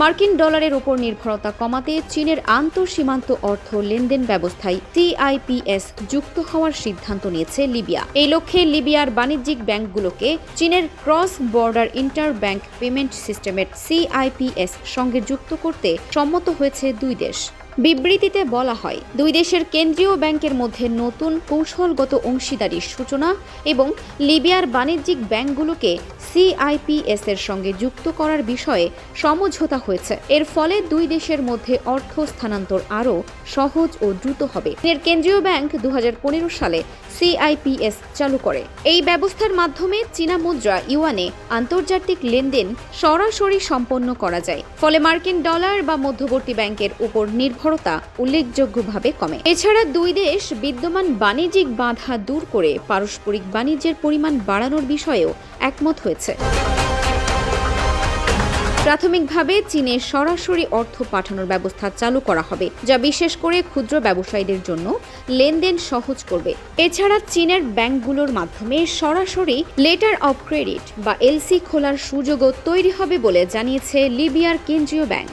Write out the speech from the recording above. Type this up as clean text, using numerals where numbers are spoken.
মার্কিন ডলারের উপর নির্ভরতা কমাতে চীনের আন্তঃসীমান্ত অর্থ লেনদেন ব্যবস্থায় CIPS যুক্ত হওয়ার সিদ্ধান্ত নিয়েছে লিবিয়া। এই লক্ষ্যে লিবিয়ার বাণিজ্যিক ব্যাংকগুলোকে চীনের cross border inter bank payment সিস্টেমের CIPS সঙ্গে যুক্ত করতে সম্মত হয়েছে দুই দেশ। বিবৃতিতে বলা হয়, দুই দেশের কেন্দ্রীয় ব্যাংকের মধ্যে নতুন কৌশলগত অংশীদারির সূচনা এবং লিবিয়ার বাণিজ্যিক ব্যাংকগুলোকে CIPS এর সঙ্গে যুক্ত করার বিষয়ে সমঝোতা হয়েছে। এর ফলে দুই দেশের মধ্যে অর্থ স্থানান্তর আরও সহজ ও দ্রুত হবে। চীনের কেন্দ্রীয় ব্যাংক 2015 সালে CIPS চালু করে। এই ব্যবস্থার মাধ্যমে চীনা মুদ্রা ইউয়ানে আন্তর্জাতিক লেনদেন সরাসরি সম্পন্ন করা যায়। ফলে মার্কিন ডলার বা মধ্যবর্তী ব্যাংকের উপর নির্ভরতা উল্লেখযোগ্যভাবে কমে। এছাড়া দুই দেশ বিদ্যমান বাণিজ্যিক বাধা দূর করে পারস্পরিক বাণিজ্যের পরিমাণ বাড়ানোর বিষয়েও একমত হয়েছে। প্রাথমিকভাবে চীনে সরাসরি অর্থ পাঠানোর ব্যবস্থা চালু করা হবে, যা বিশেষ করে ক্ষুদ্র ব্যবসায়ীদের জন্য লেনদেন সহজ করবে। এছাড়া চীনের ব্যাংকগুলোর মাধ্যমে সরাসরি লেটার অব ক্রেডিট বা LC খোলার সুযোগও তৈরি হবে বলে জানিয়েছে লিবিয়ার কেন্দ্রীয় ব্যাংক।